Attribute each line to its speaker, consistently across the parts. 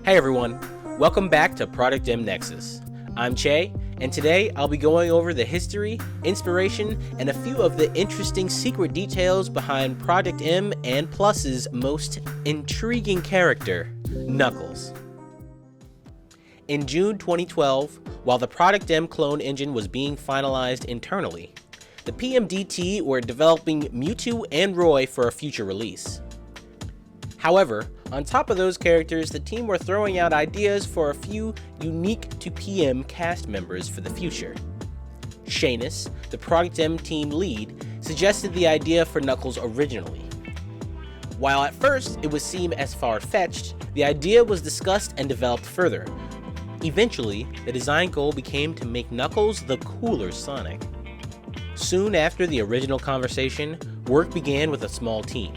Speaker 1: Hey everyone, welcome back to Product M Nexus. I'm Che, and today I'll be going over the history, inspiration, and a few of the interesting secret details behind Project M and Plus's most intriguing character, Knuckles. In June 2012, while the Product M clone engine was being finalized internally, the PMDT were developing Mewtwo and Roy for a future release. However, on top of those characters, the team were throwing out ideas for a few unique to PM cast members for the future. Shanus, the Project M team lead, suggested the idea for Knuckles originally. While at first it would seem as far-fetched, the idea was discussed and developed further. Eventually, the design goal became to make Knuckles the cooler Sonic. Soon after the original conversation, work began with a small team.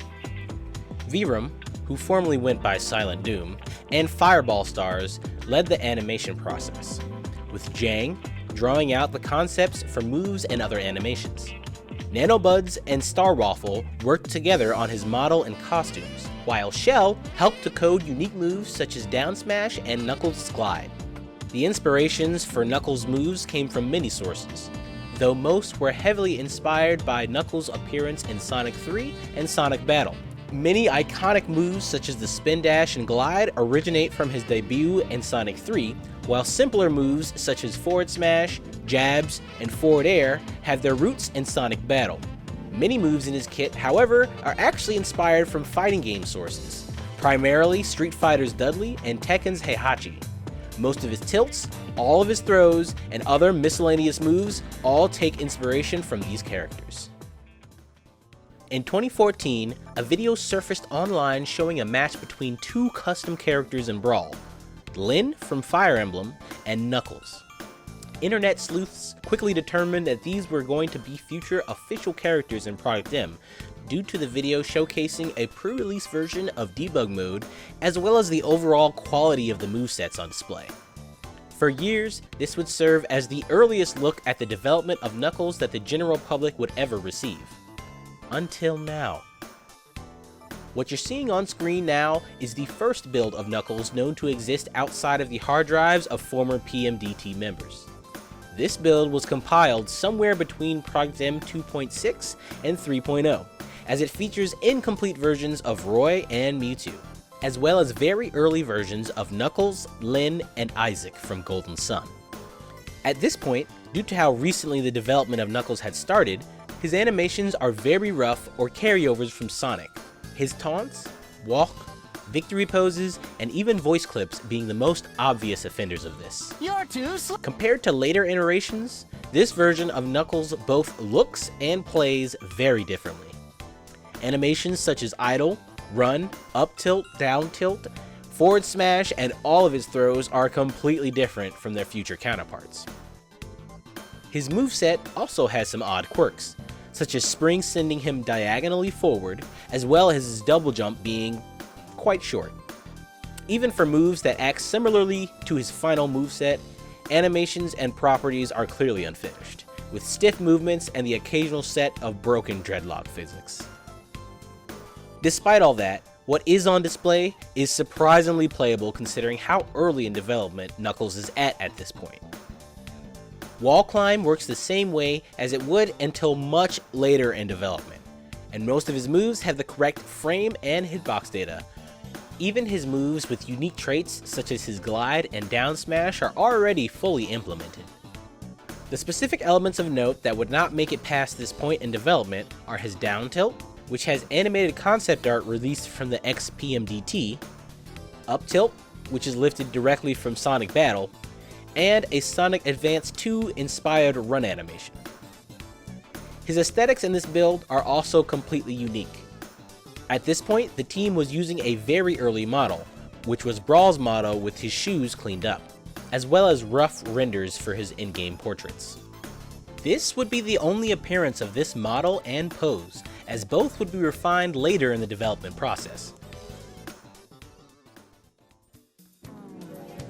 Speaker 1: Virum, who formerly went by Silent Doom, and Fireball Stars led the animation process, with Jang drawing out the concepts for moves and other animations. Nanobuds and Starwaffle worked together on his model and costumes, while Shell helped to code unique moves such as Down Smash and Knuckles' Glide. The inspirations for Knuckles' moves came from many sources, though most were heavily inspired by Knuckles' appearance in Sonic 3 and Sonic Battle. Many iconic moves such as the Spin Dash and Glide originate from his debut in Sonic 3, while simpler moves such as Forward Smash, Jabs, and Forward Air have their roots in Sonic Battle. Many moves in his kit, however, are actually inspired from fighting game sources, primarily Street Fighter's Dudley and Tekken's Heihachi. Most of his tilts, all of his throws, and other miscellaneous moves all take inspiration from these characters. In 2014, a video surfaced online showing a match between two custom characters in Brawl, Lyn from Fire Emblem and Knuckles. Internet sleuths quickly determined that these were going to be future official characters in Project M, due to the video showcasing a pre-release version of debug mode, as well as the overall quality of the movesets on display. For years, this would serve as the earliest look at the development of Knuckles that the general public would ever receive. Until now. What you're seeing on screen now is the first build of Knuckles known to exist outside of the hard drives of former PMDT members. This build was compiled somewhere between Project M 2.6 and 3.0, as it features incomplete versions of Roy and Mewtwo, as well as very early versions of Knuckles, Lyn, and Isaac from Golden Sun. At this point, due to how recently the development of Knuckles had started, his animations are very rough or carryovers from Sonic, his taunts, walk, victory poses, and even voice clips being the most obvious offenders of this.
Speaker 2: You're too
Speaker 1: Compared to later iterations, this version of Knuckles both looks and plays very differently. Animations such as idle, run, up tilt, down tilt, forward smash, and all of his throws are completely different from their future counterparts. His moveset also has some odd quirks, such as Spring sending him diagonally forward, as well as his double jump being quite short. Even for moves that act similarly to his final moveset, animations and properties are clearly unfinished, with stiff movements and the occasional set of broken dreadlock physics. Despite all that, what is on display is surprisingly playable considering how early in development Knuckles is at this point. Wall climb works the same way as it would until much later in development, and most of his moves have the correct frame and hitbox data. Even his moves with unique traits such as his glide and down smash are already fully implemented. The specific elements of note that would not make it past this point in development are his down tilt, which has animated concept art released from the ex-PMDT, up tilt, which is lifted directly from Sonic Battle, and a Sonic Advance 2 inspired run animation. His aesthetics in this build are also completely unique. At this point, the team was using a very early model, which was Brawl's model with his shoes cleaned up, as well as rough renders for his in-game portraits. This would be the only appearance of this model and pose, as both would be refined later in the development process.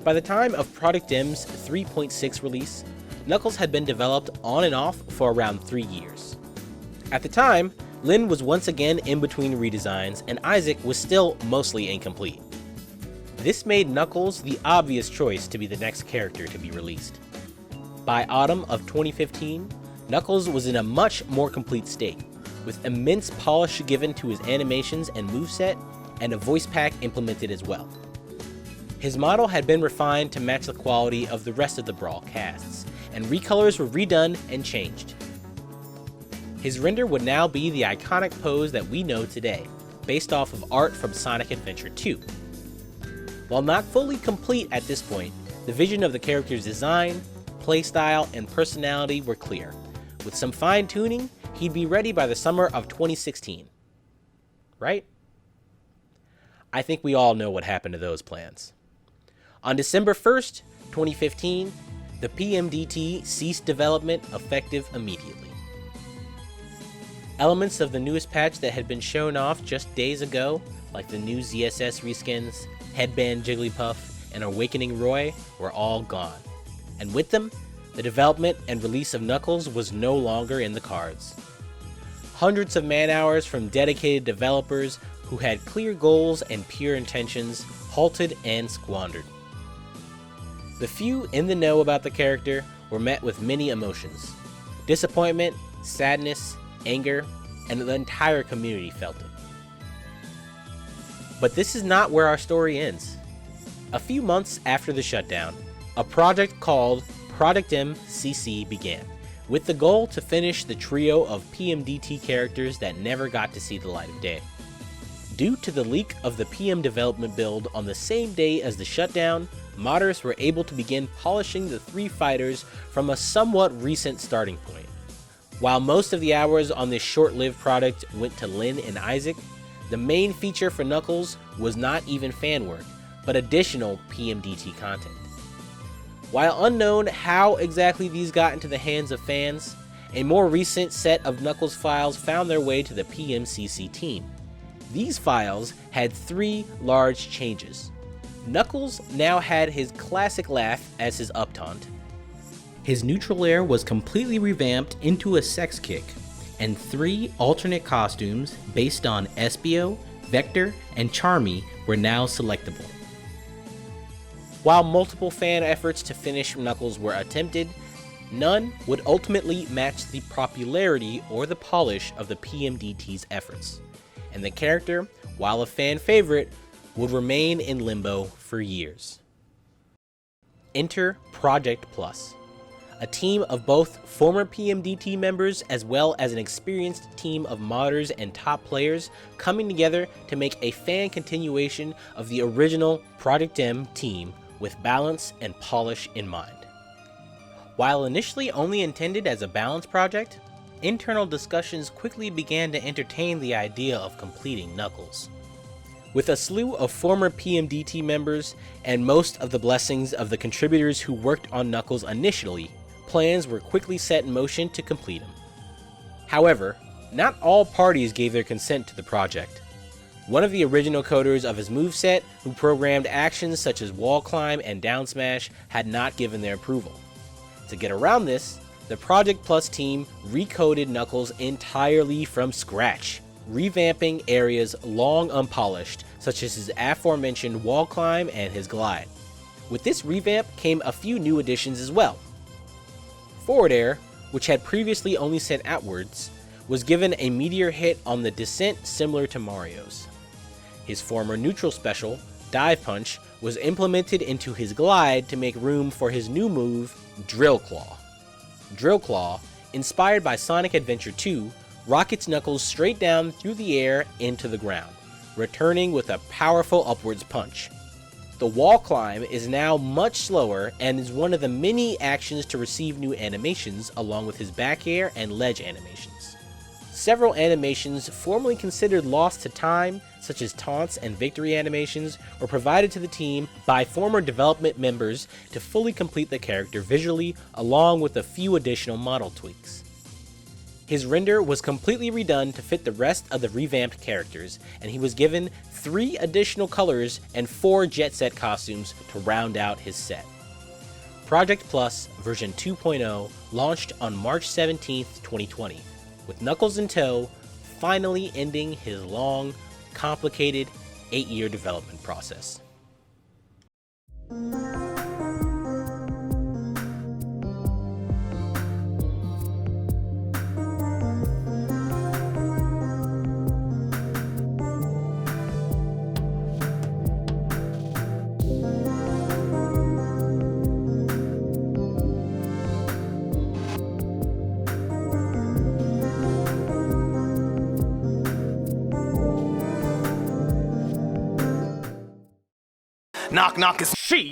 Speaker 1: By the time of Project M's 3.6 release, Knuckles had been developed on and off for around 3 years. At the time, Lyn was once again in between redesigns and Isaac was still mostly incomplete. This made Knuckles the obvious choice to be the next character to be released. By autumn of 2015, Knuckles was in a much more complete state, with immense polish given to his animations and moveset, and a voice pack implemented as well. His model had been refined to match the quality of the rest of the Brawl casts, and recolors were redone and changed. His render would now be the iconic pose that we know today, based off of art from Sonic Adventure 2. While not fully complete at this point, the vision of the character's design, playstyle, and personality were clear. With some fine-tuning, he'd be ready by the summer of 2016. Right? I think we all know what happened to those plans. On December 1st, 2015, the PMDT ceased development effective immediately. Elements of the newest patch that had been shown off just days ago, like the new ZSS reskins, Headband Jigglypuff, and Awakening Roy, were all gone. And with them, the development and release of Knuckles was no longer in the cards. Hundreds of man-hours from dedicated developers who had clear goals and pure intentions halted and squandered. The few in the know about the character were met with many emotions. Disappointment, sadness, anger, and the entire community felt it. But this is not where our story ends. A few months after the shutdown, a project called Product M CC began, with the goal to finish the trio of PMDT characters that never got to see the light of day. Due to the leak of the PM development build on the same day as the shutdown, modders were able to begin polishing the three fighters from a somewhat recent starting point. While most of the hours on this short-lived product went to Lynn and Isaac, the main feature for Knuckles was not even fan work, but additional PMDT content. While unknown how exactly these got into the hands of fans, a more recent set of Knuckles files found their way to the PMCC team. These files had three large changes. Knuckles now had his classic laugh as his up taunt. His neutral air was completely revamped into a sex kick, and three alternate costumes based on Espio, Vector, and Charmy were now selectable. While multiple fan efforts to finish Knuckles were attempted, none would ultimately match the popularity or the polish of the PMDT's efforts, and the character, while a fan favorite, would remain in limbo for years. Enter Project Plus, a team of both former PMDT members as well as an experienced team of modders and top players coming together to make a fan continuation of the original Project M team with balance and polish in mind. While initially only intended as a balance project, internal discussions quickly began to entertain the idea of completing Knuckles. With a slew of former PMDT members and most of the blessings of the contributors who worked on Knuckles initially, plans were quickly set in motion to complete him. However, not all parties gave their consent to the project. One of the original coders of his moveset, who programmed actions such as wall climb and down smash, had not given their approval. To get around this, the Project Plus team recoded Knuckles entirely from scratch, revamping areas long unpolished, such as his aforementioned wall climb and his glide. With this revamp came a few new additions as well. Forward air, which had previously only sent outwards, was given a meteor hit on the descent similar to Mario's. His former neutral special, Dive Punch, was implemented into his glide to make room for his new move, Drill Claw. Drill Claw, inspired by Sonic Adventure 2, rockets Knuckles straight down through the air into the ground, returning with a powerful upwards punch. The wall climb is now much slower and is one of the many actions to receive new animations along with his back air and ledge animations. Several animations formerly considered lost to time, such as taunts and victory animations, were provided to the team by former development members to fully complete the character visually, along with a few additional model tweaks. His render was completely redone to fit the rest of the revamped characters, and he was given 3 additional colors and 4 Jet Set costumes to round out his set. Project Plus version 2.0 launched on March 17, 2020, with Knuckles in tow, finally ending his long, complicated 8-year development process.
Speaker 2: Knock knock is she.